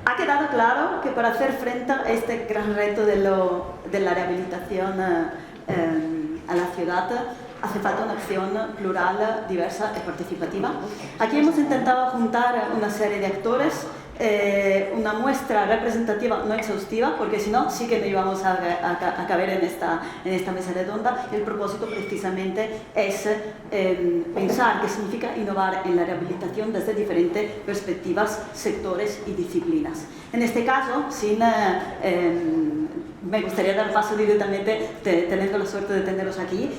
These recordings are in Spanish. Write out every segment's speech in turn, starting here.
Ha quedado claro que para hacer frente a este gran reto de la rehabilitación a la ciudad hace falta una acción plural, diversa y participativa. Aquí hemos intentado juntar una serie de actores, una muestra representativa no exhaustiva, porque si no, sí que no íbamos a caber en esta mesa redonda. El propósito precisamente es pensar qué significa innovar en la rehabilitación desde diferentes perspectivas, sectores y disciplinas. En este caso, me gustaría dar paso directamente, teniendo la suerte de tenerlos aquí,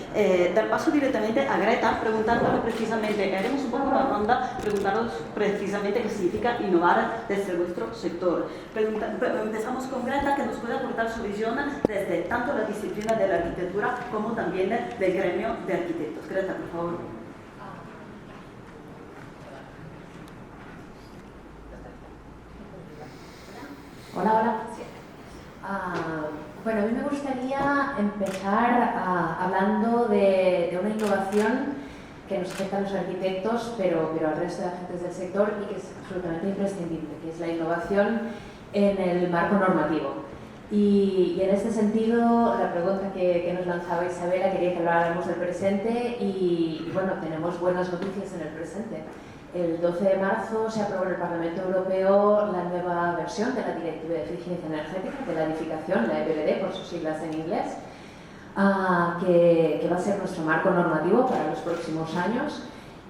dar paso directamente a Greta, preguntándole precisamente, haremos un poco una ronda, preguntaros precisamente qué significa innovar desde vuestro sector. Empezamos con Greta, que nos puede aportar su visión desde tanto la disciplina de la arquitectura como también del gremio de arquitectos. Greta, por favor. Hola, hola. Bueno, a mí me gustaría empezar hablando de una innovación que nos afecta a los arquitectos, pero al resto de agentes del sector y que es absolutamente imprescindible, que es la innovación en el marco normativo. Y en este sentido, la pregunta que nos lanzaba Isabela quería que habláramos del presente y bueno, tenemos buenas noticias en el presente. El 12 de marzo se aprobó en el Parlamento Europeo la nueva versión de la Directiva de Eficiencia Energética de la Edificación, la EPBD por sus siglas en inglés, que va a ser nuestro marco normativo para los próximos años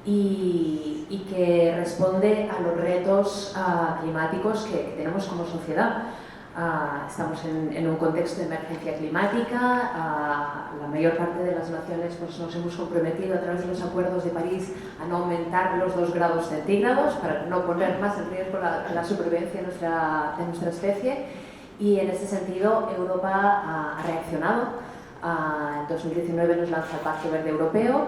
y que responde a los retos climáticos que tenemos como sociedad. Estamos en un contexto de emergencia climática, la mayor parte de las naciones pues, nos hemos comprometido a través de los acuerdos de París a no aumentar los 2 grados centígrados para no poner más en riesgo la supervivencia de nuestra especie y en este sentido Europa ha reaccionado. En 2019 nos lanza el Pacto Verde Europeo,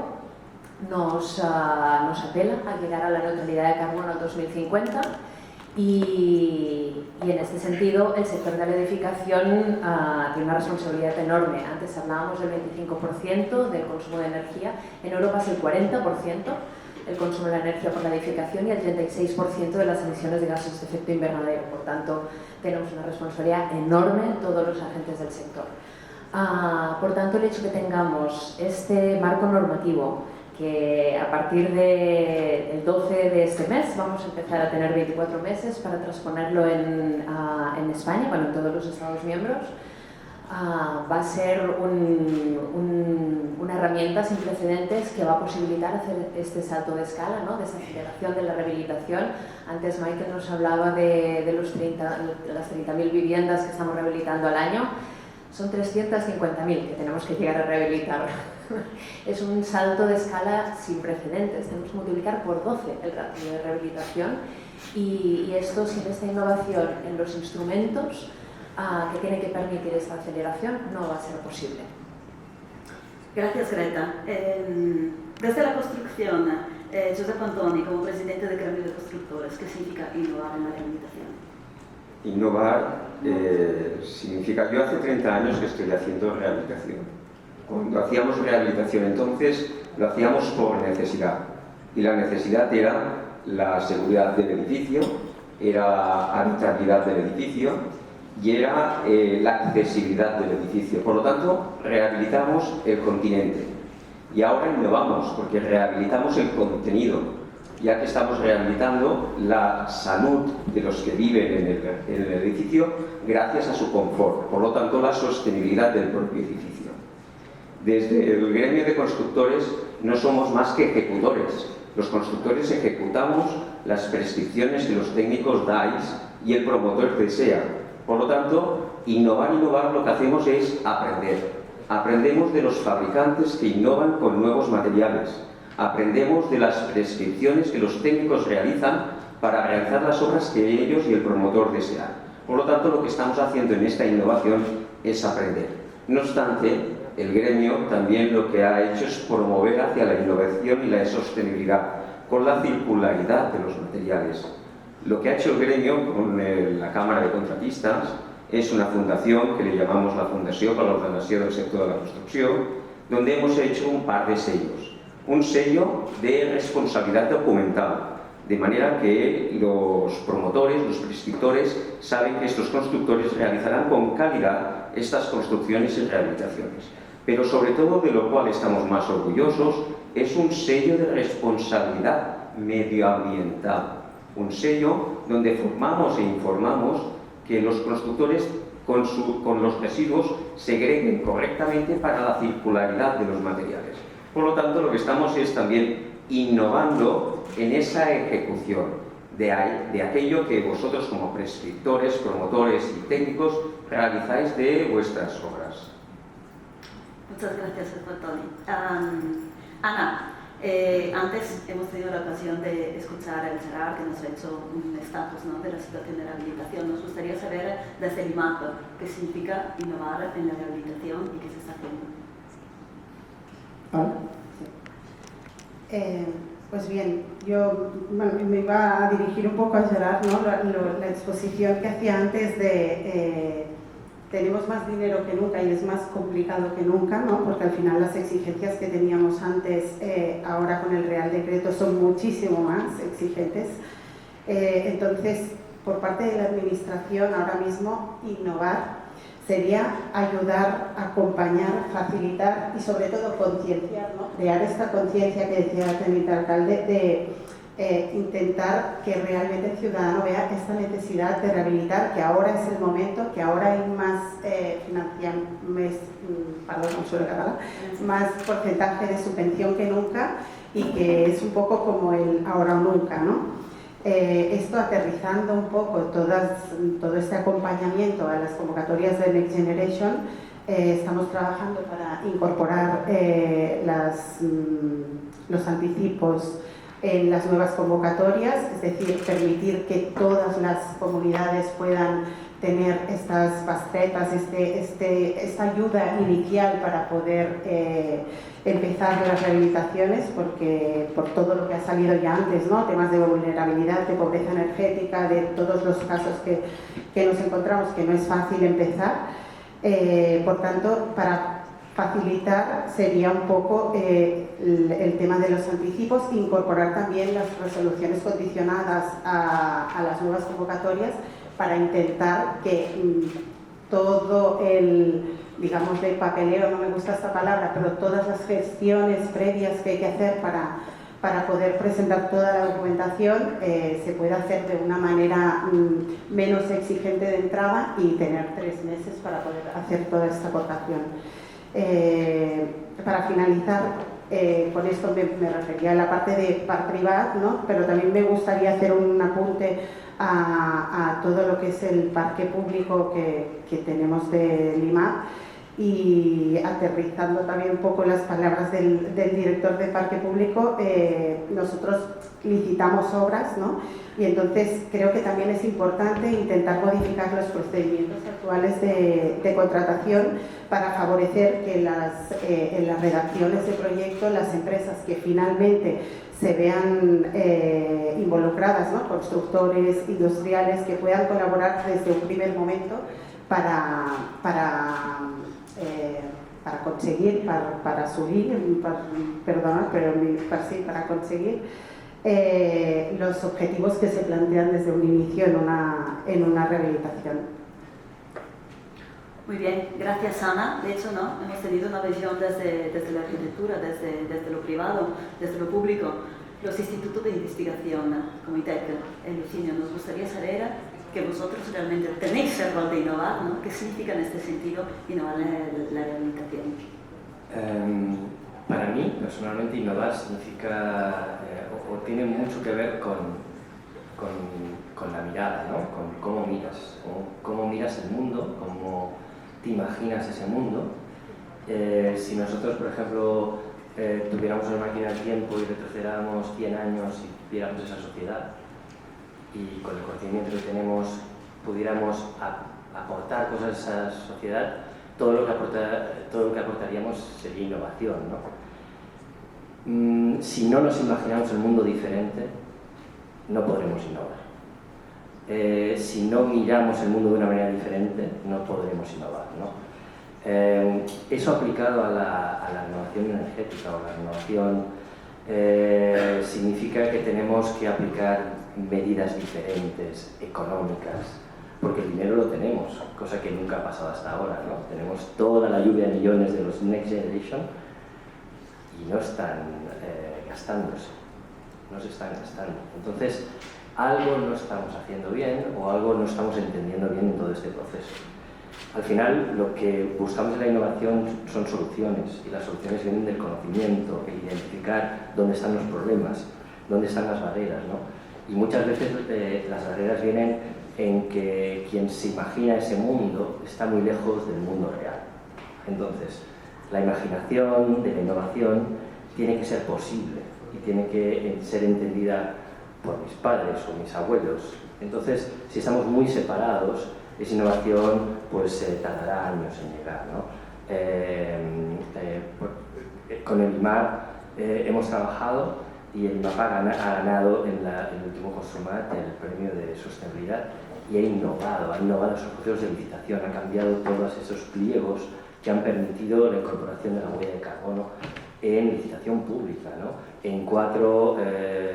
nos apela a llegar a la neutralidad de carbono en 2050 y en este sentido el sector de la edificación tiene una responsabilidad enorme. Antes hablábamos del 25% del consumo de energía, en Europa es el 40% el consumo de la energía por la edificación y el 36% de las emisiones de gases de efecto invernadero. Por tanto, tenemos una responsabilidad enorme todos los agentes del sector. Por tanto, el hecho de que tengamos este marco normativo que a partir del 12 de este mes vamos a empezar a tener 24 meses para transponerlo en España, bueno, en todos los Estados miembros, va a ser una herramienta sin precedentes que va a posibilitar hacer este salto de escala, ¿no? De esta aceleración de la rehabilitación. Antes Michael nos hablaba de las 30.000 viviendas que estamos rehabilitando al año. Son 350.000 que tenemos que llegar a rehabilitar. Es un salto de escala sin precedentes. Tenemos que multiplicar por 12 el ratio de rehabilitación y esto sin esta innovación en los instrumentos que tienen que permitir esta aceleración no va a ser posible. Gracias, Greta. Desde la construcción, Josep Antoni, como presidente del gremio de constructores, ¿qué significa innovar en la rehabilitación? Innovar significa, yo hace 30 años que estoy haciendo rehabilitación. Cuando hacíamos rehabilitación entonces lo hacíamos por necesidad y la necesidad era la seguridad del edificio, era habitabilidad del edificio y era la accesibilidad del edificio. Por lo tanto, rehabilitamos el continente y ahora innovamos porque rehabilitamos el contenido, ya que estamos rehabilitando la salud de los que viven en el edificio gracias a su confort, por lo tanto la sostenibilidad del propio edificio. Desde el gremio de constructores no somos más que ejecutores. Los constructores ejecutamos las prescripciones que los técnicos dais y el promotor desea. Por lo tanto, innovar lo que hacemos es aprender. Aprendemos de los fabricantes que innovan con nuevos materiales. Aprendemos de las prescripciones que los técnicos realizan para realizar las obras que ellos y el promotor desean. Por lo tanto, lo que estamos haciendo en esta innovación es aprender. No obstante, el gremio también lo que ha hecho es promover hacia la innovación y la sostenibilidad con la circularidad de los materiales. Lo que ha hecho el gremio con la Cámara de Contratistas es una fundación que le llamamos la Fundació per a l'Ordenació del Sector de la Construcción, donde hemos hecho un par de sellos. Un sello de responsabilidad documental, de manera que los promotores, los prescriptores, saben que estos constructores realizarán con calidad estas construcciones y rehabilitaciones. Pero sobre todo, de lo cual estamos más orgullosos, es un sello de responsabilidad medioambiental, un sello donde formamos e informamos que los constructores con los residuos segreguen correctamente para la circularidad de los materiales. Por lo tanto, lo que estamos es también innovando en esa ejecución de aquello que vosotros como prescriptores, promotores y técnicos realizáis de vuestras obras. Muchas gracias, Tony. Ana, antes hemos tenido la ocasión de escuchar a Gerard, que nos ha hecho un estatus, ¿no?, de la situación de rehabilitación. Nos gustaría saber desde el IMAP qué significa innovar en la rehabilitación y qué se está haciendo. Pues bien, yo me iba a dirigir un poco a Gerard, ¿no? La exposición que hacía antes de tenemos más dinero que nunca y es más complicado que nunca, ¿no? Porque al final las exigencias que teníamos antes, ahora con el Real Decreto, son muchísimo más exigentes. Entonces, por parte de la Administración, ahora mismo, innovar sería ayudar, acompañar, facilitar y sobre todo concienciar, ¿no? Crear esta conciencia que decía el teniente alcalde de intentar que realmente el ciudadano vea esta necesidad de rehabilitar, que ahora es el momento, que ahora hay más más porcentaje de subvención que nunca y que es un poco como el ahora o nunca, ¿no? Esto aterrizando un poco todo este acompañamiento a las convocatorias de Next Generation, estamos trabajando para incorporar los anticipos en las nuevas convocatorias, es decir, permitir que todas las comunidades puedan tener estas facetas, esta ayuda inicial para poder empezar las rehabilitaciones, porque por todo lo que ha salido ya antes, ¿no? Temas de vulnerabilidad, de pobreza energética, de todos los casos que nos encontramos, que no es fácil empezar. Por tanto, para facilitar sería un poco el tema de los anticipos, incorporar también las resoluciones condicionadas a las nuevas convocatorias para intentar que todo digamos, de papeleo, no me gusta esta palabra, pero todas las gestiones previas que hay que hacer para poder presentar toda la documentación se pueda hacer de una manera menos exigente de entrada y tener 3 meses para poder hacer toda esta aportación. Para finalizar, con esto me refería a la parte de par privada, ¿no? Pero también me gustaría hacer un apunte a todo lo que es el parque público que tenemos del IMAP, y aterrizando también un poco las palabras del director de parque público, nosotros licitamos obras, ¿no? Y entonces creo que también es importante intentar modificar los procedimientos actuales de contratación para favorecer que en las redacciones de proyecto las empresas que finalmente se vean involucradas, ¿no? Constructores, industriales, que puedan colaborar desde un primer momento para conseguir, para subir, para conseguir los objetivos que se plantean desde un inicio en una rehabilitación. Muy bien, gracias Ana. De hecho, ¿no? Hemos tenido una visión desde la arquitectura, desde lo privado, desde lo público. Los institutos de investigación, como ITEC, el Lucinio, nos gustaría saber que vosotros realmente tenéis el rol de innovar, ¿no? ¿Qué significa en este sentido innovar la rehabilitación? Para mí, personalmente, innovar significa o tiene mucho que ver con la mirada, ¿no? Con cómo miras el mundo, cómo te imaginas ese mundo. Si nosotros, por ejemplo, tuviéramos una máquina del tiempo y retrocediéramos 100 años y viéramos esa sociedad, y con el conocimiento que tenemos pudiéramos aportar cosas a esa sociedad, todo lo que aportaríamos sería innovación, ¿no? Si no nos imaginamos el mundo diferente, no podremos innovar. Si no miramos el mundo de una manera diferente, no podremos innovar, ¿no? Eso aplicado a la renovación energética o la renovación significa que tenemos que aplicar medidas diferentes, económicas, porque el dinero lo tenemos, cosa que nunca ha pasado hasta ahora, ¿no? Tenemos toda la lluvia de millones de los Next Generation y no están gastándose, no se están gastando. Entonces, algo no estamos haciendo bien o algo no estamos entendiendo bien en todo este proceso. Al final, lo que buscamos en la innovación son soluciones, y las soluciones vienen del conocimiento, el identificar dónde están los problemas, dónde están las barreras, ¿no? Y muchas veces las barreras vienen en que quien se imagina ese mundo está muy lejos del mundo real. Entonces, la imaginación de la innovación tiene que ser posible y tiene que ser entendida por mis padres o mis abuelos. Entonces, si estamos muy separados, esa innovación pues tardará años en llegar, ¿no? Con el IMAP hemos trabajado y el IMAP ha ganado en el último Construmat el premio de sostenibilidad y ha innovado esos procesos de licitación, ha cambiado todos esos pliegos que han permitido la incorporación de la huella de carbono en licitación pública, ¿no? En 4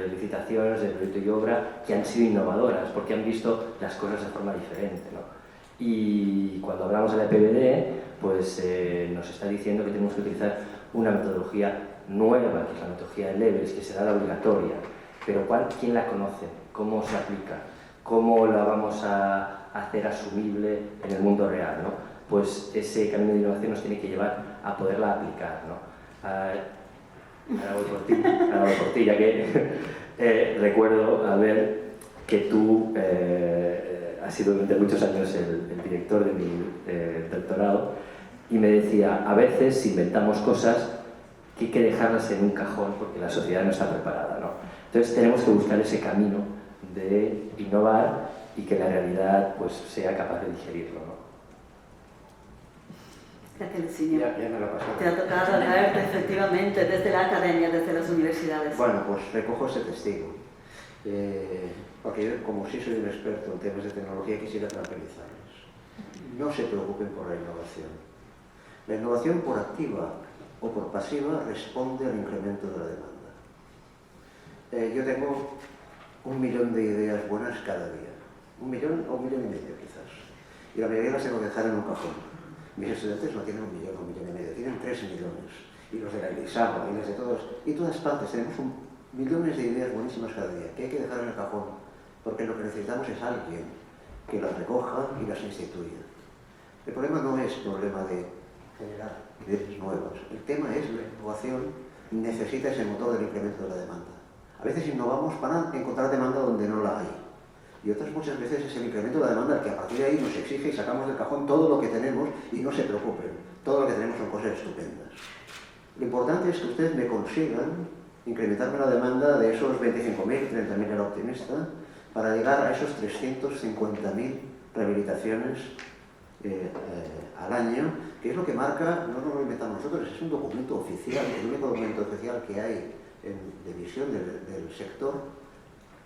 licitaciones de proyecto y obra que han sido innovadoras porque han visto las cosas de forma diferente, ¿no? Y cuando hablamos de la EPBD, pues nos está diciendo que tenemos que utilizar una metodología nueva, que es la metodología de Levels, que será la obligatoria. Pero ¿quién la conoce? ¿Cómo se aplica? ¿Cómo la vamos a hacer asumible en el mundo real, ¿no? Pues ese camino de innovación nos tiene que llevar a poderla aplicar, ¿no? Ahora voy por ti, ya que recuerdo a ver que tú has sido durante muchos años el director de mi doctorado y me decía, a veces inventamos cosas que hay que dejarlas en un cajón porque la sociedad no está preparada, ¿no? Entonces tenemos que buscar ese camino de innovar y que la realidad pues sea capaz de digerirlo, ¿no? Gracias, Luciño. Ya me lo pasó. Te ha tocado leer efectivamente desde la academia, desde las universidades. Bueno, pues recojo ese testigo. Porque yo, como sí soy un experto en temas de tecnología, quisiera tranquilizarles. No se preocupen por la innovación. La innovación por activa o por pasiva responde al incremento de la demanda. Yo tengo 1 millón de ideas buenas cada día. 1 millón o 1,5 millones quizás. Y la mayoría las tengo que dejar en un cajón. Mis estudiantes no tienen 1 millón o 1,5 millones, tienen 3 millones. Y los de la Elisama, y los de todos. Y todas partes tenemos millones de ideas buenísimas cada día, que hay que dejar en el cajón, porque lo que necesitamos es alguien que las recoja y las instituya. El problema no es problema de generar ideas nuevas. El tema es la innovación necesita ese motor del incremento de la demanda. A veces innovamos para encontrar demanda donde no la hay. Y otras muchas veces es el incremento de la demanda el que a partir de ahí nos exige y sacamos del cajón todo lo que tenemos y no se preocupen. Todo lo que tenemos son cosas estupendas. Lo importante es que ustedes me consigan incrementarme la demanda de esos 25.000, 30.000 era optimista, para llegar a esos 350.000 rehabilitaciones al año, que es lo que marca, no nos lo inventamos nosotros, es un documento oficial, el único documento oficial que hay de visión del sector,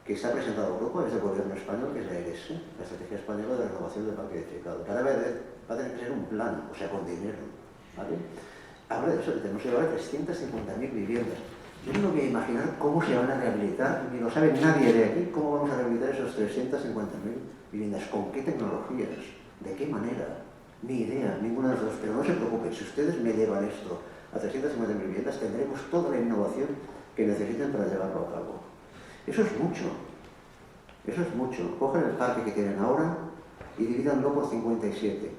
que está presentado a Europa desde el gobierno español, que es la ERES, la Estrategia Española de Renovación del Parque Edificado. Cada vez va a tener que ser un plan, o sea, con dinero, ¿vale? Habla de eso, que tenemos que llevar a 350.000 viviendas. Yo no me voy a imaginar cómo se van a rehabilitar, ni lo sabe nadie de aquí, cómo vamos a rehabilitar esos 350.000 viviendas, con qué tecnologías, de qué manera, ni idea, ninguna de las dos. Pero no se preocupen, si ustedes me llevan esto a 350.000 viviendas, tendremos toda la innovación que necesiten para llevarlo a cabo. Eso es mucho, eso es mucho. Cogen el parque que tienen ahora y divídanlo por 57.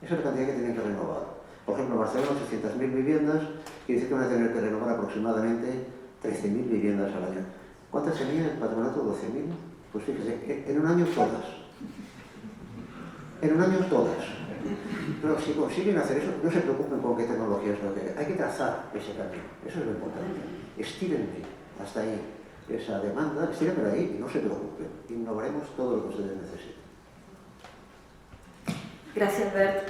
Esa es la cantidad que tienen que renovar. Por ejemplo, en Barcelona, 800.000 viviendas, quiere decir que van a tener que renovar aproximadamente 13.000 viviendas al año. ¿Cuántas tenía el patronato? 12.000. Pues fíjese, en un año todas. En un año todas. Pero si consiguen hacer eso, no se preocupen con qué tecnología es lo que hay. Hay que trazar ese camino. Eso es lo importante. Estírenme hasta ahí esa demanda, estírenme ahí y no se preocupen. Innovaremos todo lo que ustedes necesiten. Gracias, Bert.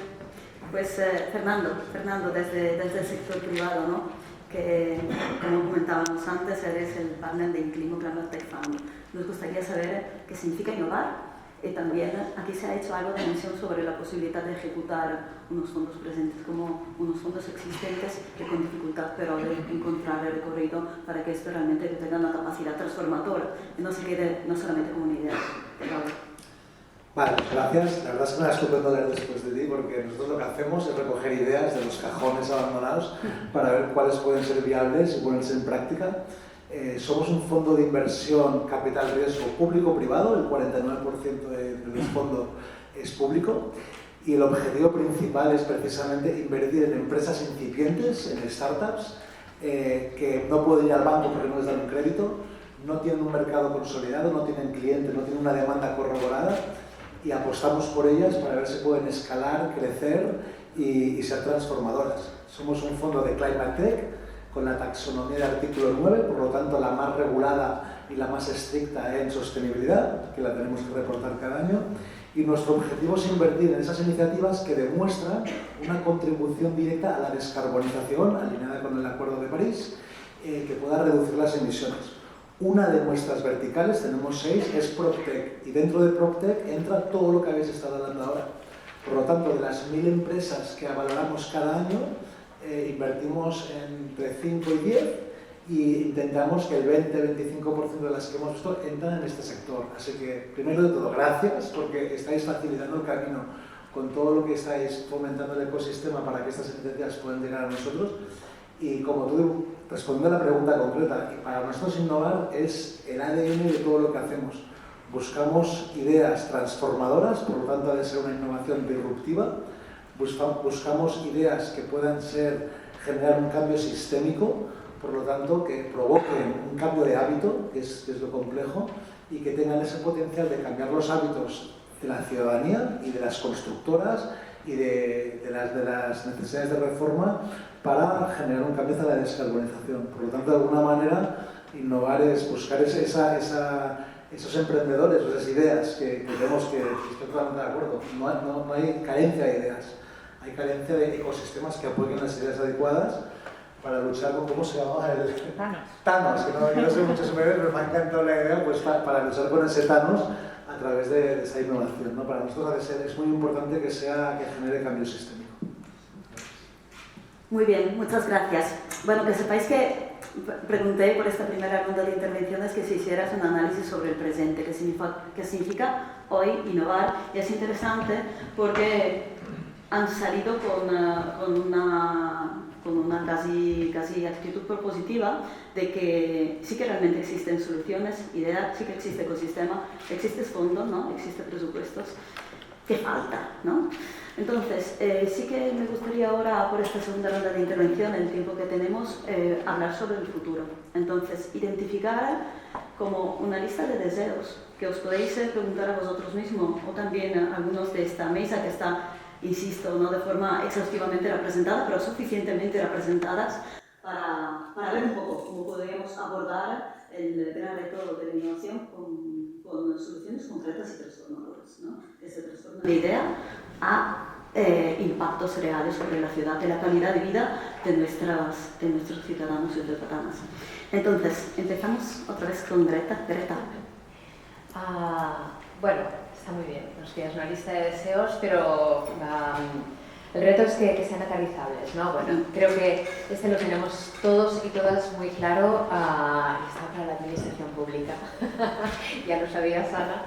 Pues Fernando, desde el sector privado, ¿no? Que, como comentábamos antes, eres el partner de Inclimo Climate Tech Fund. Nos gustaría saber qué significa innovar Y también aquí se ha hecho algo de mención sobre la posibilidad de ejecutar unos fondos presentes como unos fondos existentes que con dificultad, pero de encontrar el recorrido para que esto realmente tenga una capacidad transformadora y no se quede no solamente como una idea. Vale, gracias. La verdad es que me da estupendo leer después de ti, porque nosotros lo que hacemos es recoger ideas de los cajones abandonados para ver cuáles pueden ser viables y ponerse en práctica. Somos un fondo de inversión capital riesgo público-privado, el 49% del fondo es público, y el objetivo principal es precisamente invertir en empresas incipientes, en startups, que no pueden ir al banco porque no les dan un crédito, no tienen un mercado consolidado, no tienen cliente, no tienen una demanda corroborada, y apostamos por ellas para ver si pueden escalar, crecer y ser transformadoras. Somos un fondo de Climate Tech con la taxonomía de artículo 9, por lo tanto la más regulada y la más estricta en sostenibilidad, que la tenemos que reportar cada año, y nuestro objetivo es invertir en esas iniciativas que demuestran una contribución directa a la descarbonización, alineada con el Acuerdo de París, que pueda reducir las emisiones. Una de nuestras verticales, tenemos 6, es PropTech, y dentro de PropTech entra todo lo que habéis estado hablando ahora. Por lo tanto, de las 1000 empresas que valoramos cada año, invertimos entre 5 y 10 y intentamos que el 20-25% de las que hemos visto entran en este sector. Así que, primero de todo, gracias porque estáis facilitando el camino con todo lo que estáis fomentando el ecosistema para que estas iniciativas puedan llegar a nosotros. Y como tú, respondiendo a la pregunta concreta, para nosotros innovar es el ADN de todo lo que hacemos. Buscamos ideas transformadoras, por lo tanto ha de ser una innovación disruptiva. Buscamos ideas que puedan generar un cambio sistémico, por lo tanto que provoquen un cambio de hábito, que es lo complejo, y que tengan ese potencial de cambiar los hábitos de la ciudadanía y de las constructoras y de las necesidades de reforma para generar un cambio hacia la descarbonización. Por lo tanto, de alguna manera, innovar es buscar esos emprendedores, esas ideas que tenemos que estoy totalmente de acuerdo. No hay carencia de ideas, hay carencia de ecosistemas que apoyen las ideas adecuadas para luchar con, ¿cómo se llama? Thanos, que no sé mucho sobre él, pero me ha encantado la idea, pues para luchar con ese Thanos a través de esa innovación, ¿no? Para nosotros es muy importante que genere cambio sistémico. Muy bien, muchas gracias. Bueno, que sepáis que pregunté por esta primera ronda de intervenciones que si hicieras un análisis sobre el presente, qué significa hoy innovar. Y es interesante porque han salido con una casi actitud propositiva de que sí que realmente existen soluciones, ideas, sí que existe ecosistema, existe fondos, ¿no? Existe presupuestos. ¿Qué falta, ¿no? Entonces, sí que me gustaría ahora, por esta segunda ronda de intervención, en el tiempo que tenemos, hablar sobre el futuro. Entonces, identificar como una lista de deseos que os podéis preguntar a vosotros mismos o también a algunos de esta mesa que está, insisto, no de forma exhaustivamente representada, pero suficientemente representadas para ver un poco cómo podríamos abordar el gran reto de la innovación con soluciones concretas y transformadoras, ¿no? Que se transforman la idea a impactos reales sobre la ciudad y la calidad de vida de nuestros ciudadanos y ciudadanas. Entonces, empezamos otra vez con Greta. Bueno, está muy bien, nos tienes una lista de deseos, pero el reto es que sean aterrizables, ¿no? Bueno, creo que lo tenemos todos y todas muy claro, está para la administración pública, ya lo sabías, Ana.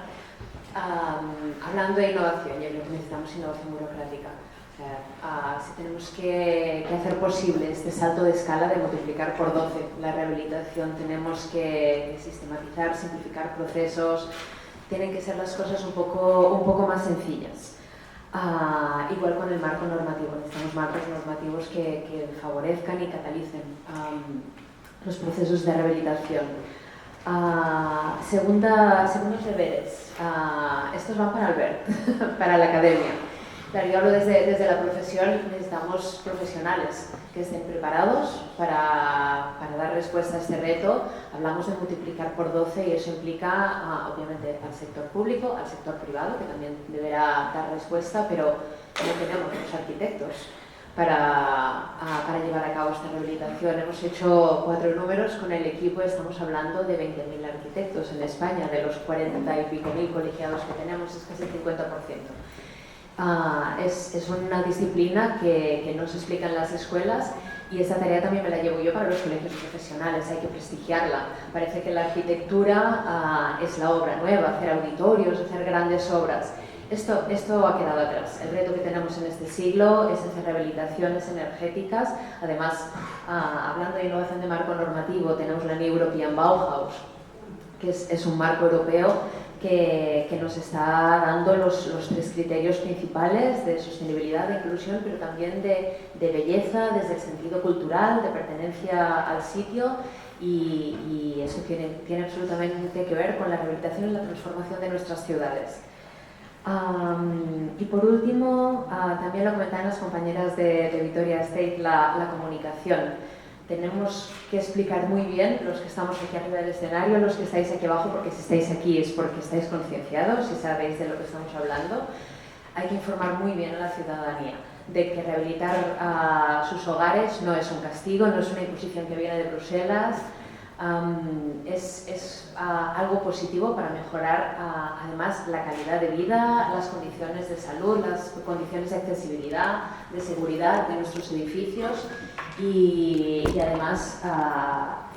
Hablando de innovación, yo creo que necesitamos innovación burocrática. O sea, si tenemos que hacer posible este salto de escala de multiplicar por 12 la rehabilitación, tenemos que sistematizar, simplificar procesos, tienen que ser las cosas un poco más sencillas. Igual con el marco normativo, necesitamos marcos normativos que favorezcan y catalicen los procesos de rehabilitación. Segundos deberes. Estos van para Albert, para la academia. Claro, yo hablo desde la profesión, necesitamos profesionales que estén preparados para dar respuesta a este reto. Hablamos de multiplicar por 12 y eso implica, obviamente, al sector público, al sector privado, que también deberá dar respuesta, pero no tenemos los arquitectos, para llevar a cabo esta rehabilitación. Hemos hecho 4 números con el equipo, estamos hablando de 20.000 arquitectos en España, de los 40 y pico mil colegiados que tenemos, es casi el 50%. Es una disciplina que no se explica en las escuelas y esta tarea también me la llevo yo para los colegios profesionales, hay que prestigiarla. Parece que la arquitectura es la obra nueva, hacer auditorios, hacer grandes obras. Esto ha quedado atrás. El reto que tenemos en este siglo es hacer rehabilitaciones energéticas. Además, hablando de innovación de marco normativo, tenemos la New European Bauhaus, que es un marco europeo que nos está dando los 3 criterios principales de sostenibilidad, de inclusión, pero también de belleza desde el sentido cultural, de pertenencia al sitio, y eso tiene absolutamente que ver con la rehabilitación y la transformación de nuestras ciudades. Y por último, también lo comentaban las compañeras de Vitoria State, la comunicación. Tenemos que explicar muy bien, los que estamos aquí arriba del escenario, los que estáis aquí abajo, porque si estáis aquí es porque estáis concienciados y sabéis de lo que estamos hablando. Hay que informar muy bien a la ciudadanía de que rehabilitar sus hogares no es un castigo, no es una imposición que viene de Bruselas, es algo positivo para mejorar además la calidad de vida, las condiciones de salud, las condiciones de accesibilidad, de seguridad de nuestros edificios y además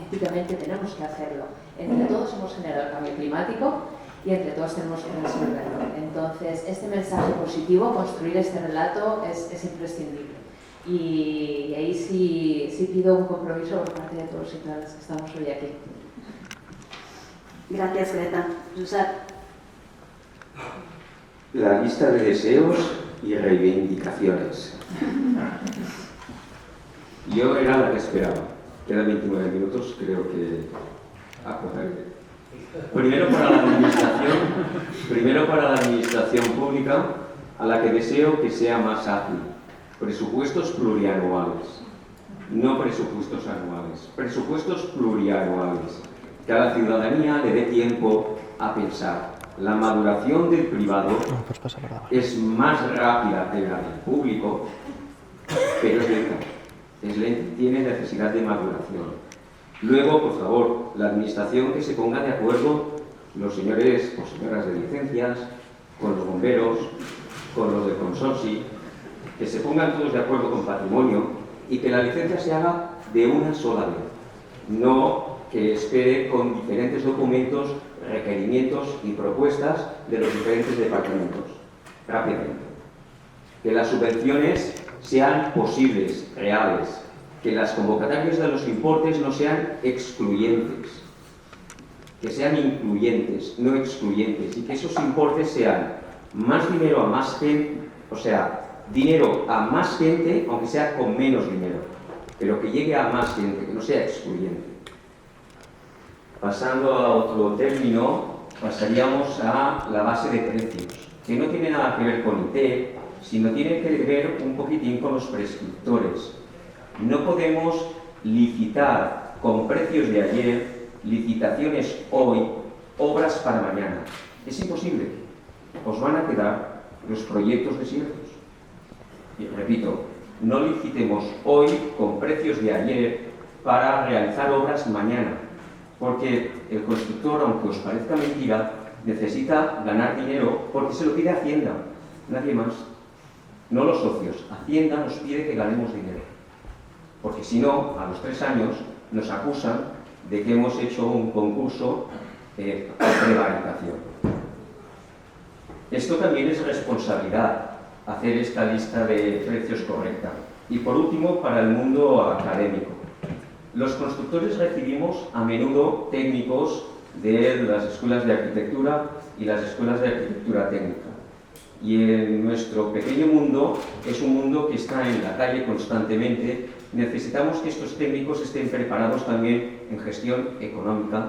éticamente tenemos que hacerlo. Entre todos hemos generado el cambio climático y entre todos tenemos que resolverlo. Entonces, este mensaje positivo, construir este relato es imprescindible. Y ahí sí pido un compromiso por parte de todos y todas las que estamos hoy aquí. Gracias, Greta. Josep. La lista de deseos y reivindicaciones. Yo era la que esperaba. Quedan 29 minutos, creo que acordaré. Primero para la administración pública, a la que deseo que sea más ágil. Presupuestos plurianuales, no presupuestos anuales, presupuestos plurianuales, que a la ciudadanía le dé tiempo a pensar. La maduración del privado es más rápida que la del público, pero es lenta, tiene necesidad de maduración. Luego, por favor, la administración que se ponga de acuerdo, los señores o señoras de licencias, con los bomberos, con los del consorcio, que se pongan todos de acuerdo con patrimonio y que la licencia se haga de una sola vez, no que espere con diferentes documentos, requerimientos y propuestas de los diferentes departamentos, rápidamente. Que las subvenciones sean posibles, reales, que las convocatorias de los importes no sean excluyentes, que sean incluyentes, no excluyentes, y que esos importes sean más dinero a más gente, o sea, dinero a más gente, aunque sea con menos dinero, pero que llegue a más gente, que no sea excluyente. Pasando a otro término, pasaríamos a la base de precios, que no tiene nada que ver con IT, sino tiene que ver un poquitín con los prescriptores. No podemos licitar con precios de ayer, licitaciones hoy, obras para mañana. Es imposible. Os van a quedar los proyectos desiertos. Y repito, no licitemos hoy con precios de ayer para realizar obras mañana, porque el constructor, aunque os parezca mentira, necesita ganar dinero porque se lo pide Hacienda, nadie más. No los socios, Hacienda nos pide que ganemos dinero, porque si no, a los 3 años nos acusan de que hemos hecho un concurso de prevaricación. Esto también es responsabilidad, hacer esta lista de precios correcta. Y por último, para el mundo académico. Los constructores recibimos a menudo técnicos de las escuelas de arquitectura y las escuelas de arquitectura técnica. Y en nuestro pequeño mundo, es un mundo que está en la calle constantemente, necesitamos que estos técnicos estén preparados también en gestión económica,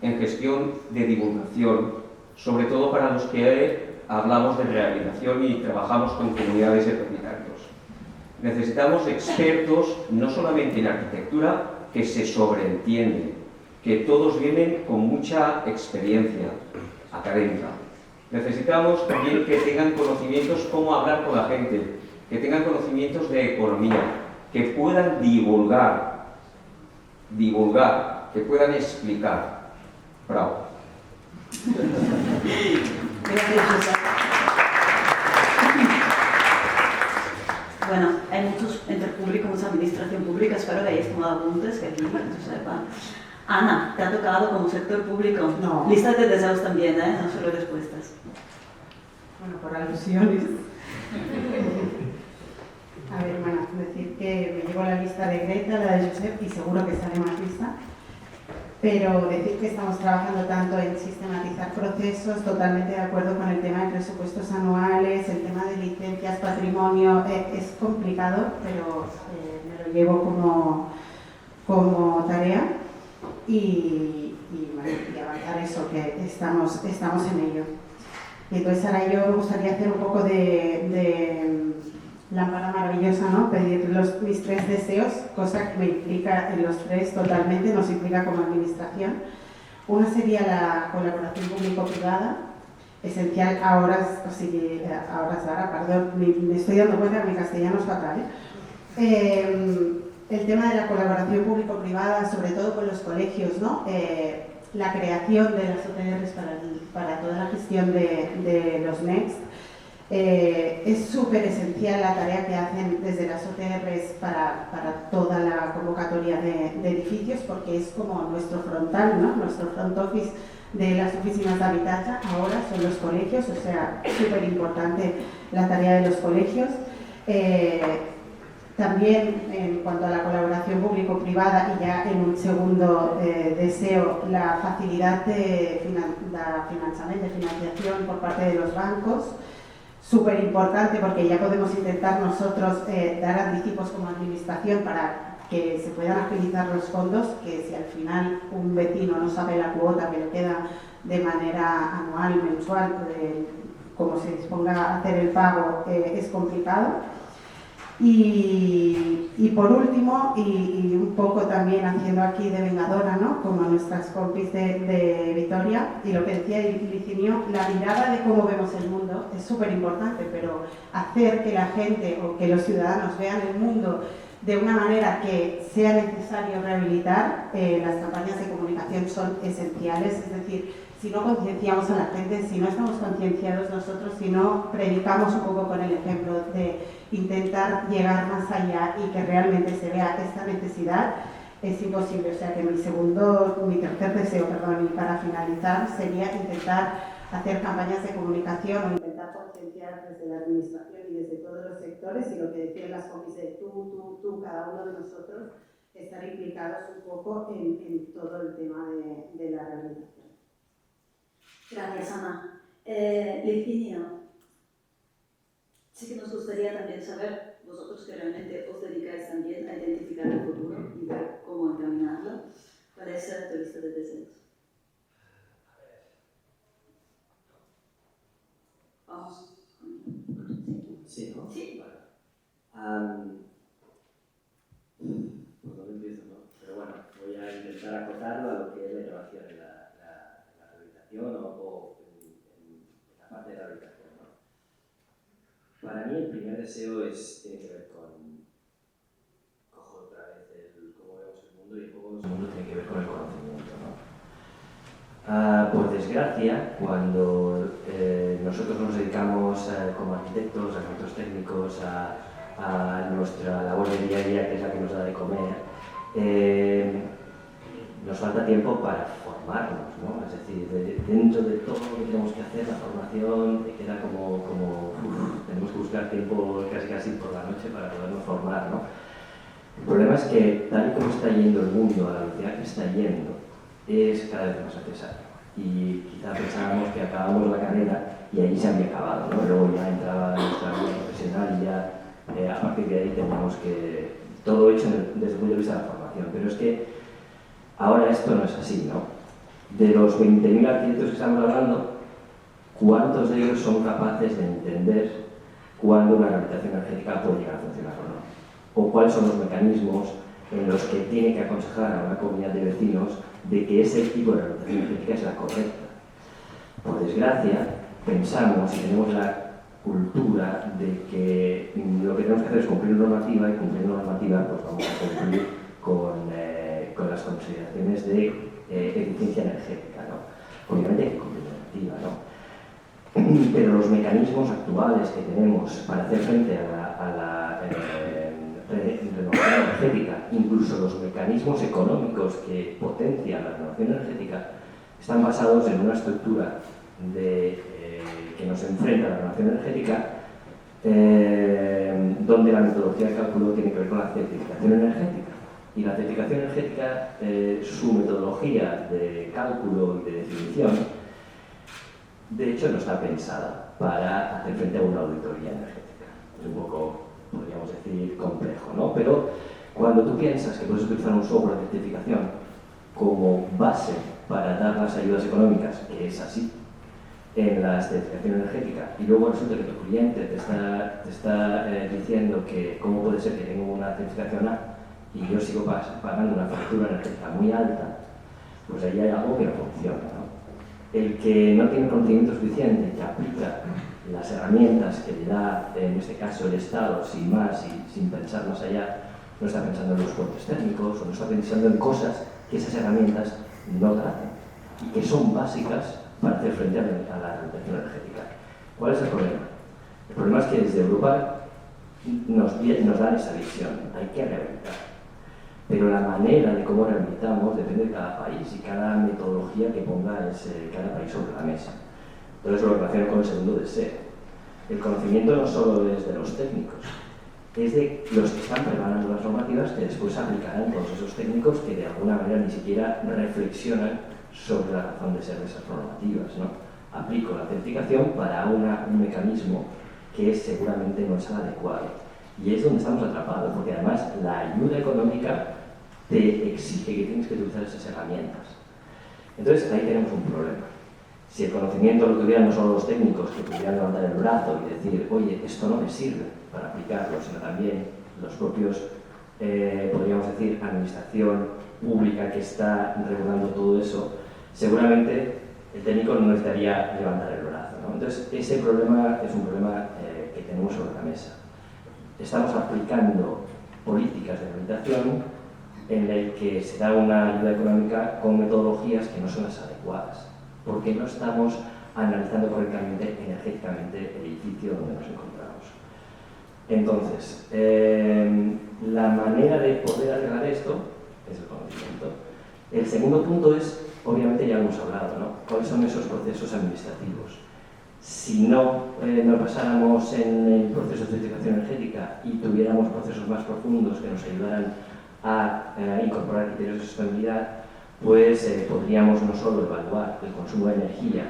en gestión de divulgación, sobre todo para los que hablamos de rehabilitación y trabajamos con comunidades de propietarios. Necesitamos expertos, no solamente en arquitectura, que se sobreentienden, que todos vienen con mucha experiencia académica. Necesitamos también que tengan conocimientos cómo hablar con la gente, que tengan conocimientos de economía, que puedan divulgar, que puedan explicar. Bravo. Gracias, Josep. Bueno, hay muchos entre público, mucha administración pública, espero que hayáis tomado apuntes, que aquí se sepa. Ana, te ha tocado como sector público. No. Listas de deseos también, no solo respuestas. Bueno, por alusiones. A ver, bueno, decir que me llevo la lista de Greta, la de Josep, y seguro que sale más lista. Pero decir que estamos trabajando tanto en sistematizar procesos, totalmente de acuerdo con el tema de presupuestos anuales, el tema de licencias, patrimonio, es complicado, pero me lo llevo como tarea y avanzar eso, que estamos en ello. Y entonces ahora yo me gustaría hacer un poco de lámpara maravillosa, ¿no? Pedir mis 3 deseos, cosa que me implica en los 3 totalmente, nos implica como administración. Una sería la colaboración público-privada, esencial a horas ahora, perdón, me estoy dando cuenta que mi castellano es fatal, el tema de la colaboración público-privada, sobre todo con los colegios, ¿no? La creación de las OTRs para toda la gestión de los NEXT. Es súper esencial la tarea que hacen desde las OTRs para toda la convocatoria de edificios, porque es como nuestro frontal, ¿no? Nuestro front office de las oficinas de habitatge ahora son los colegios, o sea, súper importante la tarea de los colegios. También en cuanto a la colaboración público-privada, y ya en un segundo deseo, la facilidad de financiación por parte de los bancos. Súper importante, porque ya podemos intentar nosotros dar anticipos como administración para que se puedan agilizar los fondos, que si al final un vecino no sabe la cuota que le queda de manera anual, mensual, como se disponga a hacer el pago, es complicado. Y por último, y un poco también haciendo aquí de vengadora, ¿no? Como nuestras compis de Vitoria, y lo que decía Licinio, la mirada de cómo vemos el mundo es súper importante, pero hacer que la gente o que los ciudadanos vean el mundo de una manera que sea necesario rehabilitar, las campañas de comunicación son esenciales, es decir, si no concienciamos a la gente, si no estamos concienciados nosotros, si no predicamos un poco con el ejemplo de intentar llegar más allá y que realmente se vea esta necesidad, es imposible. O sea que mi tercer deseo, y para finalizar, sería intentar hacer campañas de comunicación o intentar concienciar desde la administración y desde todos los sectores, y lo que decían las comis de tú, cada uno de nosotros, estar implicados un poco en todo el tema de la rehabilitación. Gracias, Ana. Licinio, sí que nos gustaría también saber, vosotros que realmente os dedicáis también a identificar el futuro y ver cómo encaminarlo, ¿cuál es tu lista de deseos? Vamos. Sí, ¿no? Sí. Vale. Pues no empiezo, ¿no? Pero bueno, voy a intentar acotarlo a lo que es la innovación en la rehabilitación o en la parte de la rehabilitación, ¿no? Para mí el primer deseo tiene que ver cojo otra vez cómo vemos el mundo, y cómo vemos el mundo tiene que ver con el conocimiento, ¿no? Por desgracia, cuando nosotros nos dedicamos como arquitectos, arquitectos técnicos, a nuestra labor de día a día, que es la que nos da de comer, nos falta tiempo para formarnos, ¿no? Es decir, dentro de todo lo que tenemos que hacer, la formación queda como tenemos que buscar tiempo casi por la noche para podernos formar, ¿no? El problema es que, tal y como está yendo el mundo, a la velocidad que está yendo, es cada vez más necesario. Y quizá pensábamos que acabamos la carrera y ahí se había acabado, ¿no? Luego ya entraba nuestra vida profesional y ya a partir de ahí teníamos que todo hecho desde el punto de vista de la formación. Pero es que ahora esto no es así, ¿no? De los 20.000 arquitectos que estamos hablando, ¿cuántos de ellos son capaces de entender cuándo una rehabilitación energética puede llegar a funcionar o no? O cuáles son los mecanismos en los que tiene que aconsejar a una comunidad de vecinos de que ese tipo de rehabilitación energética es la correcta. Por desgracia, pensamos y tenemos la cultura de que lo que tenemos que hacer es cumplir normativa, y cumplir normativa pues vamos a cumplir con las consideraciones de eficiencia energética, ¿no? Obviamente hay que cumplir normativa, ¿no? Pero los mecanismos actuales que tenemos para hacer frente a la renovación energética, incluso los mecanismos económicos que potencian la renovación energética, están basados en una estructura que nos enfrenta a la renovación energética, donde la metodología de cálculo tiene que ver con la certificación energética. Y la certificación energética, su metodología de cálculo y de definición, de hecho no está pensada para hacer frente a una auditoría energética. Es un poco, podríamos decir, complejo, ¿no? Pero cuando tú piensas que puedes utilizar un software de certificación como base para dar las ayudas económicas, que es así, en la certificación energética, y luego resulta que tu cliente te está diciendo que cómo puede ser que tenga una certificación A y yo sigo pagando una factura energética muy alta, pues ahí hay algo que no funciona, ¿no? El que no tiene conocimiento suficiente, que aplica las herramientas que le da, en este caso, el Estado, sin más y sin pensar más allá, no está pensando en los costes técnicos o no está pensando en cosas que esas herramientas no tratan y que son básicas para hacer frente a la renovación energética. ¿Cuál es el problema? El problema es que desde Europa nos dan esa visión, hay que rehabilitar. Pero la manera de cómo rehabilitamos depende de cada país y cada metodología que ponga cada país sobre la mesa. Entonces lo relaciono con el segundo deseo. El conocimiento no solo es de los técnicos, es de los que están preparando las normativas que después aplicarán todos esos técnicos que de alguna manera ni siquiera reflexionan sobre la razón de ser de esas normativas, ¿no? Aplico la certificación para un mecanismo que seguramente no es el adecuado. Y es donde estamos atrapados, porque además la ayuda económica te exige que tienes que utilizar esas herramientas. Entonces ahí tenemos un problema. Si el conocimiento lo tuvieran no solo los técnicos que pudieran levantar el brazo y decir, oye, esto no me sirve para aplicarlo, sino también los propios, podríamos decir, administración pública que está regulando todo eso, seguramente el técnico no necesitaría levantar el brazo, ¿no? Entonces ese problema es un problema que tenemos sobre la mesa. Estamos aplicando políticas de rehabilitación en el que se da una ayuda económica con metodologías que no son las adecuadas, porque no estamos analizando correctamente energéticamente el edificio donde nos encontramos. Entonces, la manera de poder arreglar esto es el conocimiento. El segundo punto es, obviamente ya lo hemos hablado, ¿no? ¿Cuáles son esos procesos administrativos? Si no nos basáramos en el proceso de certificación energética y tuviéramos procesos más profundos que nos ayudaran a incorporar criterios de sostenibilidad, pues podríamos no solo evaluar el consumo de energía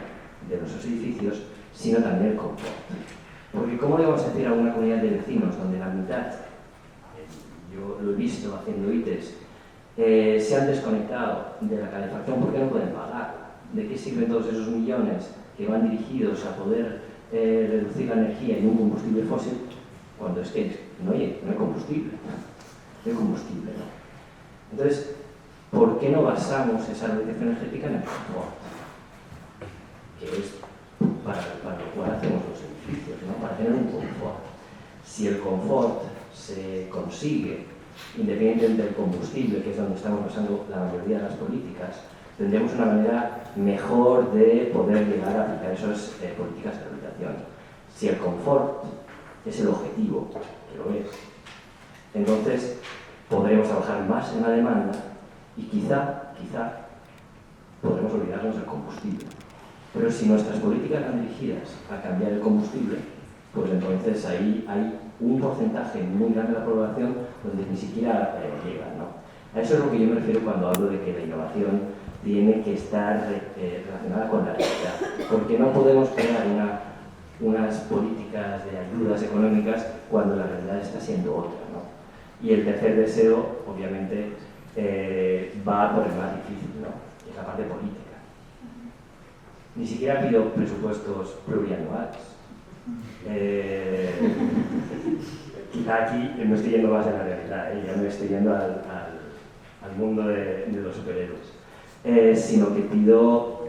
de nuestros edificios, sino también el confort. Porque ¿cómo le vamos a decir a una comunidad de vecinos donde la mitad, yo lo he visto haciendo ITES, se han desconectado de la calefacción porque no pueden pagarla? ¿De qué sirven todos esos millones que van dirigidos a poder reducir la energía en un combustible fósil cuando es que no hay combustible? No hay combustible, ¿no? Entonces, ¿por qué no basamos esa rehabilitación energética en el confort? Que es para lo cual hacemos los edificios, ¿no? Para tener un confort. Si el confort se consigue independientemente del combustible, que es donde estamos basando la mayoría de las políticas, tendremos una manera mejor de poder llegar a aplicar esas políticas de rehabilitación. Si el confort es el objetivo, que lo es, entonces podremos trabajar más en la demanda y quizá podremos olvidarnos del combustible. Pero si nuestras políticas van dirigidas a cambiar el combustible, pues entonces ahí hay un porcentaje muy grande de la población donde ni siquiera llegan, ¿no? A eso es lo que yo me refiero cuando hablo de que la innovación tiene que estar relacionada con la realidad, porque no podemos crear unas políticas de ayudas económicas cuando la realidad está siendo otra, ¿no? Y el tercer deseo, obviamente, va por el más difícil, ¿no? Que es la parte política. Ni siquiera pido presupuestos plurianuales. Quizá aquí no estoy yendo más en la realidad, ya me estoy yendo al mundo de los superhéroes, sino que pido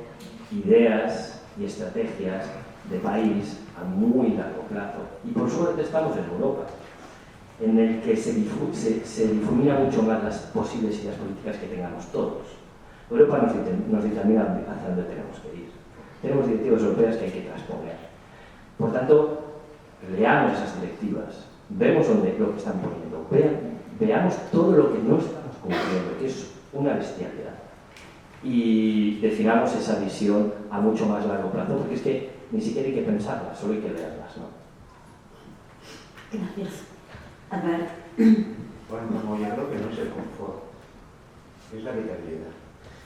ideas y estrategias de país a muy largo plazo. Y por suerte estamos en Europa, en el que se difumina mucho más las posibles ideas políticas que tengamos todos. Europa nos determina hacia dónde tenemos que ir. Tenemos directivas europeas que hay que transponer. Por tanto, leamos esas directivas, vemos lo que están poniendo, veamos todo lo que no estamos cumpliendo, que es una bestialidad. Y definamos esa visión a mucho más largo plazo, porque es que ni siquiera hay que pensarlas, solo hay que leerlas, ¿no? Gracias. Albert. Bueno, como yo creo que no es el confort, es la habitabilidad.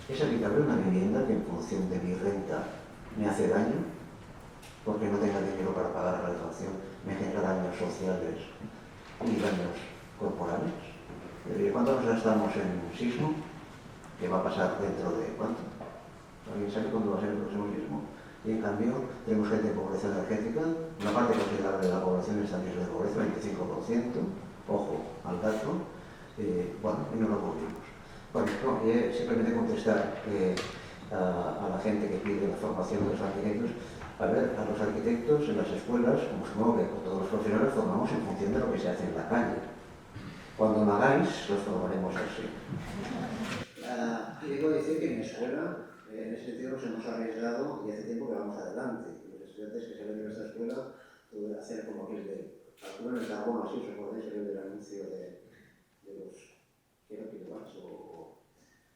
Es habitable una vivienda que en función de mi renta me hace daño, porque no tenga dinero para pagar la calefacción, me genera daños sociales y daños corporales. ¿Cuánto nos gastamos en sismo? ¿Qué va a pasar dentro de cuánto? ¿Alguien sabe cuándo va a ser el próximo sismo? Y en cambio, tenemos gente en pobreza energética, una parte considerable de la población está en riesgo de pobreza, 25%, ojo al dato, bueno, y no lo cubrimos. Bueno, no, simplemente contestar a la gente que pide la formación de los arquitectos. A ver, a los arquitectos en las escuelas, como supongo que todos los profesionales, formamos en función de lo que se hace en la calle. Cuando me hagáis, los formaremos así. Y debo decir que en mi escuela, en ese sentido, nos hemos arriesgado y hace tiempo que vamos adelante. Los estudiantes que salen de nuestra escuela, pueden hacer como aquel de calculan el carbono, así os acordáis del anuncio de los kilowatts o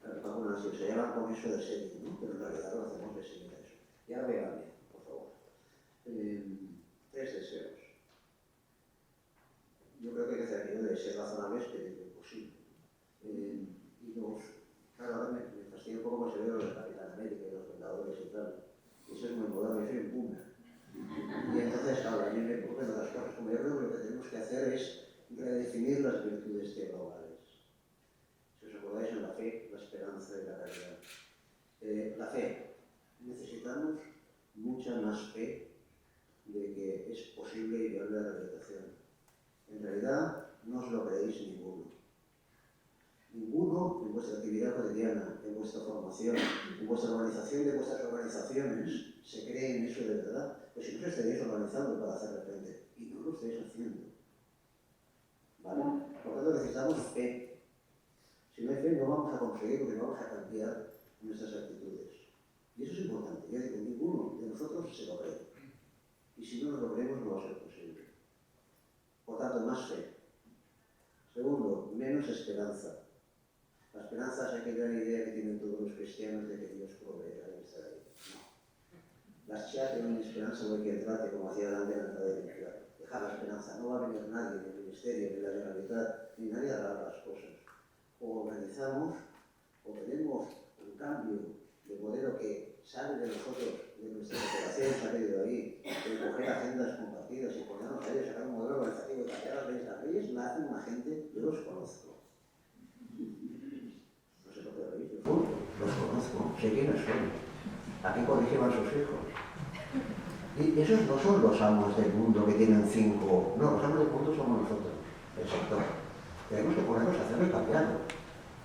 calculan así, se llama con eso de serie, ¿no? Pero en realidad lo hacemos de serie de eso. Y ahora vean bien, por favor. 3 deseos. Yo creo que hay que hacer aquello de ser razonables, pedir lo posible. Y 2, claro, ahora me fastidia un poco más el de la Capitán América y los Vengadores y tal. Eso es muy moderno, yo soy un boomer. Y entonces, claro, a mí me ocurren otras cosas. Como yo creo que lo que tenemos que hacer es redefinir las virtudes teologales. Si os acordáis, en la fe, la esperanza y la caridad. La fe. Necesitamos mucha más fe de que es posible y viable la rehabilitación. En realidad, no os lo creéis ninguno. Ninguno en vuestra actividad cotidiana, en vuestra formación, en vuestra organización de vuestras organizaciones, se cree en eso de verdad. Pues si no os estaréis organizando para hacerle frente, y no lo estáis haciendo. ¿Vale? Por lo tanto, necesitamos fe. Si no hay fe, no vamos a conseguir porque no vamos a cambiar nuestras actitudes. Y eso es importante. Ya digo, ninguno de nosotros se lo cree. Y si no nos lo creemos, no va a ser posible. Por tanto, más fe. Segundo, menos esperanza. La esperanza es aquella idea que tienen todos los cristianos de que Dios proveerá y estará ahí. No. Las chas tienen esperanza o hay que entrarte, como hacía Dante en la entrada de Inicial. Dejar la esperanza. No va a venir nadie, ni el ministerio, ni la legalidad, ni nadie hará las cosas. O organizamos, o tenemos un cambio de modelo que sale de nosotros, de nuestra cooperación, sale de ahí, de coger agendas compartidas y ponernos a ellos, sacar un modelo organizativo y cambiar las leyes. Las leyes la hacen una gente, yo los conozco. No sé por qué reír, los conozco, sé quiénes son. Aquí corrigen a sus hijos. Y esos no son los amos del mundo que tienen 5. No, los amos del mundo somos nosotros, el sector. Tenemos que ponernos a hacerlo y cambiarlo.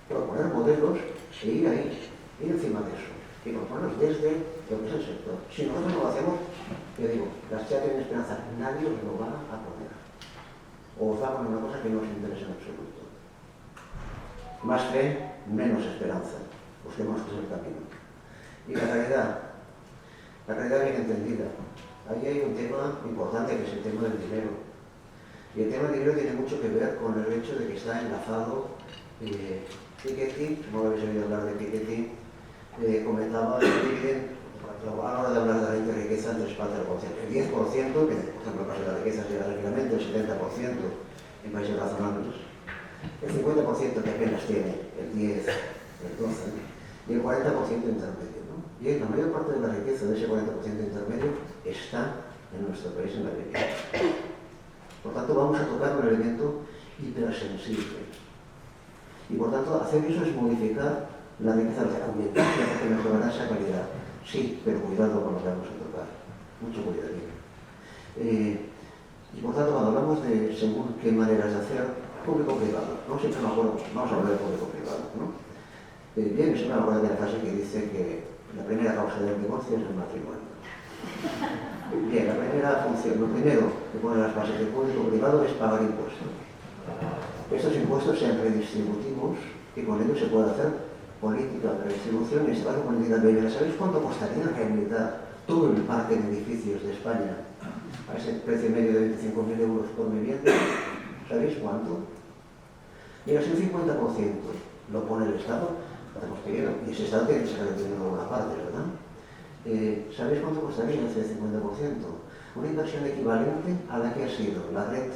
Proponer modelos e ir ahí, ir encima de eso. Y proponernos desde lo que es el sector. Si nosotros no lo hacemos, yo digo, las chicas tienen esperanza, nadie os lo va a poner. O os va a poner una cosa que no os interesa en absoluto. Más fe, menos esperanza. Busquemos que es el camino. Y la caridad bien entendida. Ahí hay un tema importante que es el tema del dinero. Y el tema del dinero tiene mucho que ver con el hecho de que está enlazado Piketty, como habéis oído hablar de Piketty, comentaba que dividen, a la hora de hablar de la riqueza, en 3 partes del porcentaje. El 10%, que por ejemplo en el caso de la riqueza llega tranquilamente, el 70% en países razonables, el 50% que apenas tiene, el 10, el 12, y el 40% intermedio, ¿no? Y la mayor parte de la riqueza de ese 40% intermedio está en nuestro país, en la vivienda. Por tanto, vamos a tocar un elemento hipersensible. Y por tanto, hacer eso es modificar la riqueza, aumentar porque mejorará esa calidad. Sí, pero cuidado con lo que vamos a tocar. Mucho cuidado. Y por tanto, cuando hablamos de según qué maneras de hacer, público-privado, no siempre me acuerdo, vamos a hablar de público-privado, ¿no? Bien, siempre me acuerdo de la frase que dice que la primera causa del divorcio es el matrimonio. Bien, la primera función, lo primero que pone las bases del público-privado es pagar impuestos. Estos impuestos sean redistributivos y con ello se puede hacer política de redistribución y en este caso política de vivienda. ¿Sabéis cuánto costaría rehabilitar todo el parque de edificios de España a ese precio medio de 25.000 euros por vivienda? ¿Sabéis cuánto? Mira, si un 50% lo pone el Estado, hacemos que y ese Estado tiene que sacar el dinero de alguna parte, ¿verdad? ¿Sabéis cuánto costaría ese 50%? Una inversión equivalente a la que ha sido la red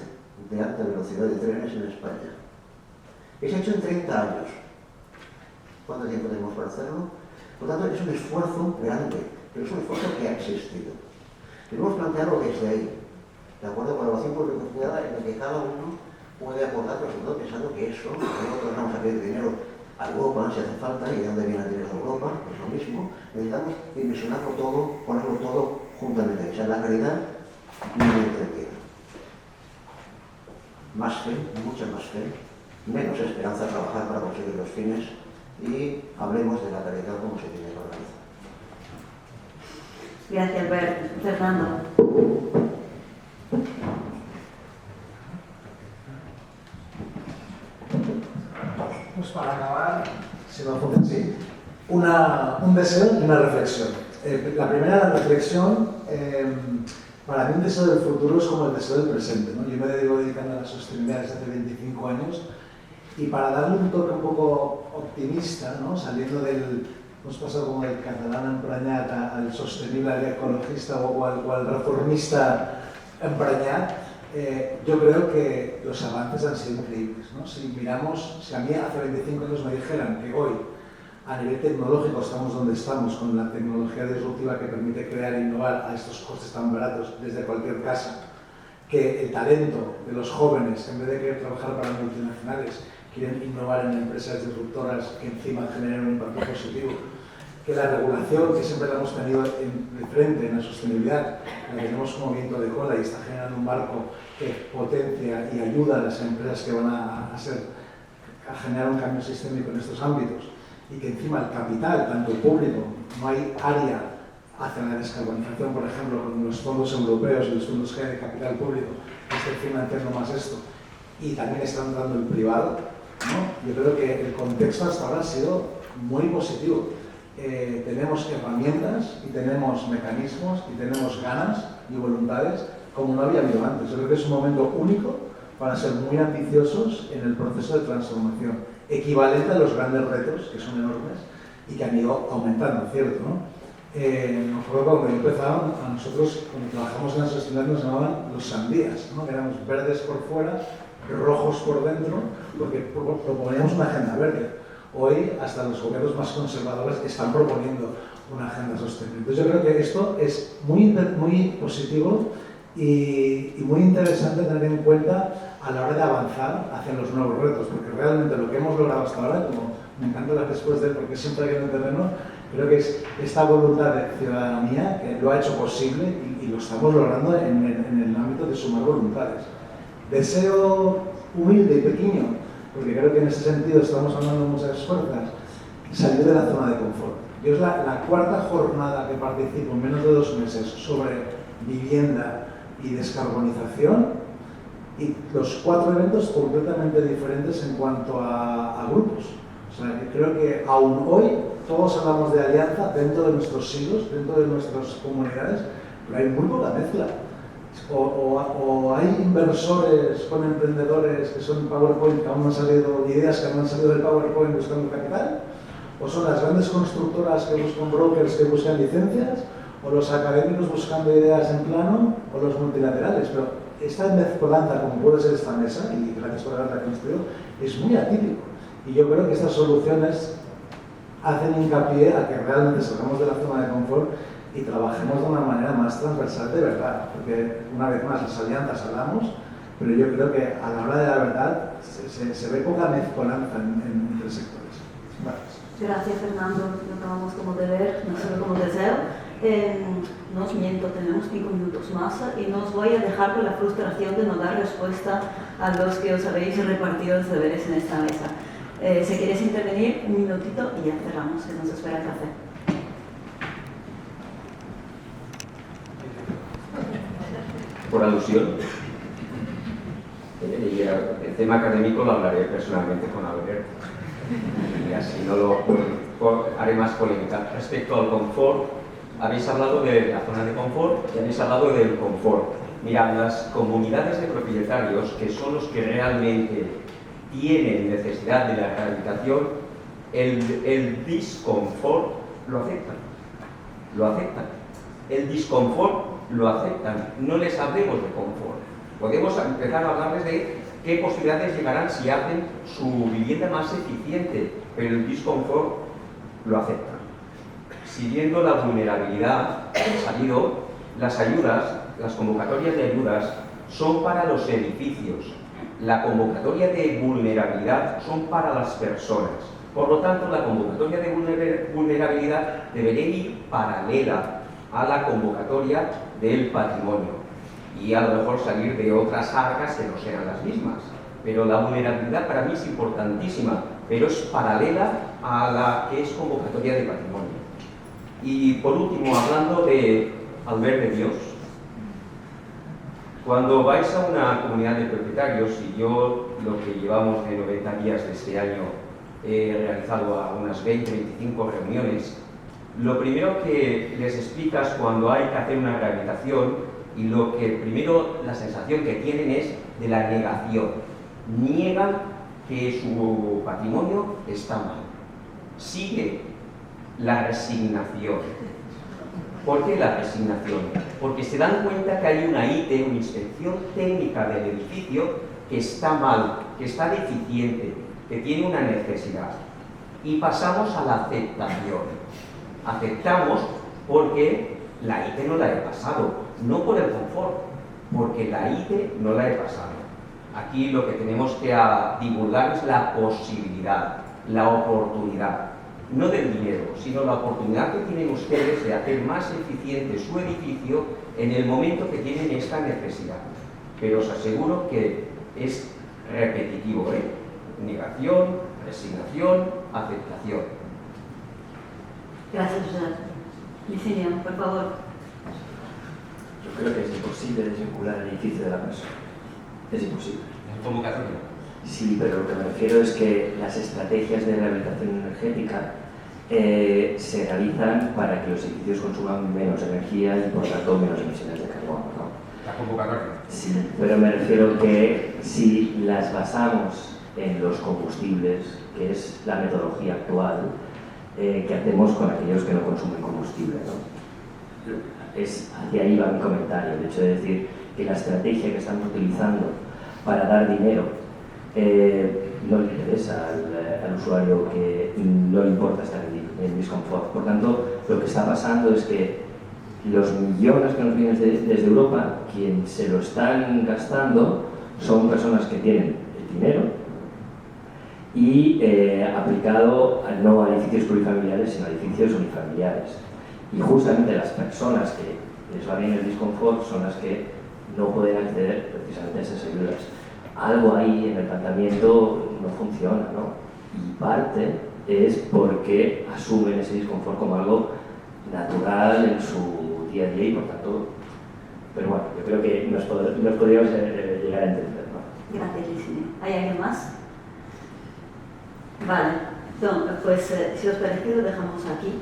de alta velocidad de trenes en España. Es hecho en 30 años. ¿Cuánto tiempo tenemos para hacerlo? Por lo tanto, es un esfuerzo grande, pero es un esfuerzo que ha existido. Debemos plantearlo desde ahí, de acuerdo con la evaluación público-privada en la que cada uno puede acordar, pero sobre todo pensando que eso, nosotros vamos a pedir dinero a Europa si hace falta, y de dónde viene el dinero de Europa, pues lo mismo, necesitamos dimensionarlo todo, ponerlo todo juntamente. O sea, la caridad no entendida. Más fe, mucha más fe, menos esperanza de trabajar para conseguir los fines y hablemos de la caridad como se tiene que organizar. Gracias, Bert. Fernando. Pues para acabar, si no funciona así, un deseo y una reflexión. La primera reflexión, para mí un deseo del futuro es como el deseo del presente, ¿no? Yo me dedico dedicando a la sostenibilidad desde hace 25 años y para darle un toque un poco optimista, ¿no? Saliendo del, hemos pasado como del catalán emprenyat al sostenible, al ecologista o al reformista emprenyat, yo creo que los avances han sido increíbles, ¿no? Si miramos, si a mí hace 25 años me dijeran que hoy a nivel tecnológico estamos donde estamos, con la tecnología disruptiva que permite crear e innovar a estos costes tan baratos desde cualquier casa, que el talento de los jóvenes, en vez de querer trabajar para multinacionales, quieren innovar en empresas disruptoras que encima generen un impacto positivo, que la regulación que siempre la hemos tenido de frente en la sostenibilidad, la tenemos como viento de cola y está generando un marco que potencia y ayuda a las empresas que van a generar un cambio sistémico en estos ámbitos, y que encima el capital, tanto público, no hay área hacia la descarbonización, por ejemplo, con los fondos europeos y los fondos que hay de capital público que estén financiando más esto, y también está entrando el privado, ¿no? Yo creo que el contexto hasta ahora ha sido muy positivo. Tenemos herramientas y tenemos mecanismos y tenemos ganas y voluntades como no había habido antes. Yo creo que es un momento único para ser muy ambiciosos en el proceso de transformación, equivalente a los grandes retos, que son enormes y que han ido aumentando, ¿cierto? ¿No? Me acuerdo cuando yo empezaba, a nosotros cuando trabajamos en la sostenibilidad nos llamaban los sandías, ¿no? Que éramos verdes por fuera, rojos por dentro, porque proponíamos una agenda verde. Hoy hasta los gobiernos más conservadores están proponiendo una agenda sostenible. Entonces yo creo que esto es muy positivo y muy interesante tener en cuenta a la hora de avanzar hacia los nuevos retos, porque realmente lo que hemos logrado hasta ahora, como me encanta la respuesta de porque siempre hay un terreno, creo que es esta voluntad de ciudadanía que lo ha hecho posible y lo estamos logrando en el ámbito de sumar voluntades. Deseo humilde y pequeño, porque creo que en ese sentido estamos hablando muchas fuerzas, salir de la zona de confort. Yo es la cuarta jornada que participo en menos de 2 meses sobre vivienda y descarbonización, y los 4 eventos completamente diferentes en cuanto a grupos. O sea, que creo que aún hoy todos hablamos de alianza dentro de nuestros siglos, dentro de nuestras comunidades, pero hay muy poca mezcla. O hay inversores con emprendedores que son PowerPoint, que aún no han salido, ideas que aún no han salido del PowerPoint buscando capital, o son las grandes constructoras que buscan brokers que buscan licencias, o los académicos buscando ideas en plano, o los multilaterales. Pero esta mezcolanza, como puede ser esta mesa, y gracias por haberla construido, es muy atípico. Y yo creo que estas soluciones hacen hincapié a que realmente salgamos de la zona de confort y trabajemos de una manera más transversal de verdad, porque una vez más las alianzas hablamos, pero yo creo que a la hora de la verdad se ve poca mezcolanza entre sectores. Gracias. Gracias, Fernando. Lo tomamos como deber, no solo como deseo. No os miento, tenemos 5 minutos más y no os voy a dejar con la frustración de no dar respuesta a los que os habéis repartido los deberes en esta mesa. Si queréis intervenir, 1 minutito y ya cerramos, que nos espera el café. por alusión. Y el tema académico lo hablaré personalmente con Albert. Y así no lo haré más polémica. Respecto al confort, habéis hablado de la zona de confort y habéis hablado del confort. Mirad, las comunidades de propietarios, que son los que realmente tienen necesidad de la rehabilitación, el disconfort lo aceptan. Lo aceptan. El disconfort lo aceptan. No les hablemos de confort. Podemos empezar a hablarles de qué posibilidades llegarán si hacen su vivienda más eficiente, pero el disconfort lo aceptan. Siguiendo la vulnerabilidad que ha salido, las ayudas, las convocatorias de ayudas son para los edificios. La convocatoria de vulnerabilidad son para las personas. Por lo tanto, la convocatoria de vulnerabilidad debería ir paralela a la convocatoria del patrimonio y a lo mejor salir de otras arcas que no sean las mismas. Pero la vulnerabilidad para mí es importantísima, pero es paralela a la que es convocatoria de patrimonio. Y por último, hablando de Albert de Dios, cuando vais a una comunidad de propietarios, y yo lo que llevamos de 90 días de este año he realizado a unas 20-25 reuniones, lo primero que les explicas cuando hay que hacer una rehabilitación y lo que primero la sensación que tienen es de la negación. Niegan que su patrimonio está mal. Sigue la resignación. ¿Por qué la resignación? Porque se dan cuenta que hay una ITE, una inspección técnica del edificio, que está mal, que está deficiente, que tiene una necesidad. Y pasamos a la aceptación. Aceptamos porque la ITE no la he pasado, no por el confort, porque la ITE no la he pasado. Aquí lo que tenemos que divulgar es la posibilidad, la oportunidad, no del dinero, sino la oportunidad que tienen ustedes de hacer más eficiente su edificio en el momento que tienen esta necesidad. Pero os aseguro que es repetitivo, ¿eh? Negación, resignación, aceptación. Gracias, Licinio, por favor. Yo creo que es imposible desvincular el edificio de la persona. Es imposible. ¿Es convocatoria? Sí, pero lo que me refiero es que las estrategias de rehabilitación energética se realizan para que los edificios consuman menos energía y por tanto menos emisiones de carbono, ¿no? La convocatoria. Sí, pero me refiero que si las basamos en los combustibles, que es la metodología actual, ¿qué hacemos con aquellos que no consumen combustible, ¿no? Hacia ahí va mi comentario, el hecho de decir que la estrategia que estamos utilizando para dar dinero no le interesa al usuario, que no le importa estar en disconfort. Por tanto, lo que está pasando es que los millones que nos vienen desde Europa, quien se lo están gastando son personas que tienen el dinero y aplicado no a edificios plurifamiliares, sino a edificios unifamiliares. Y justamente las personas que les va bien el disconfort son las que no pueden acceder precisamente a esas ayudas. Algo ahí en el planteamiento no funciona, ¿no? Y parte es porque asumen ese disconfort como algo natural en su día a día y por tanto, pero bueno, yo creo que nos podríamos llegar a entender, ¿no? Gracias, Licinio. ¿Hay alguien más? Vale, entonces, pues si os parece lo dejamos aquí.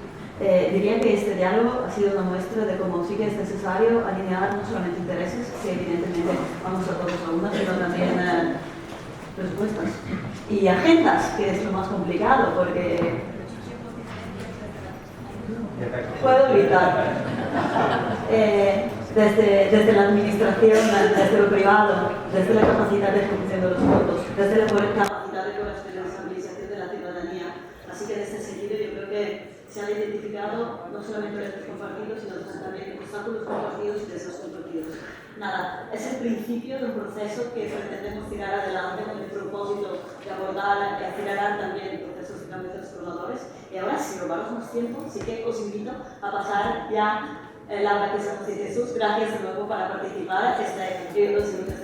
Diría que este diálogo ha sido una muestra de cómo sí que es necesario alinear no solamente intereses, que evidentemente vamos a todos a una, sino también presupuestos y agendas, que es lo más complicado, porque puedo gritar. Desde la administración, desde lo privado, desde la capacidad de ejecución de los fondos, desde la capacidad de corresponsabilización de la ciudadanía. Así que en este sentido yo creo que se han identificado no solamente retos compartidos, sino también obstáculos compartidos y deseos compartidos. Nada, es el principio de un proceso que pretendemos tirar adelante con el propósito de abordar y acelerar también procesos de cambio transformadores. Y ahora, sin robaros más tiempo, sí que os invito a pasar ya Laura, que estamos en Jesús. Gracias de nuevo para participar. Este periodo de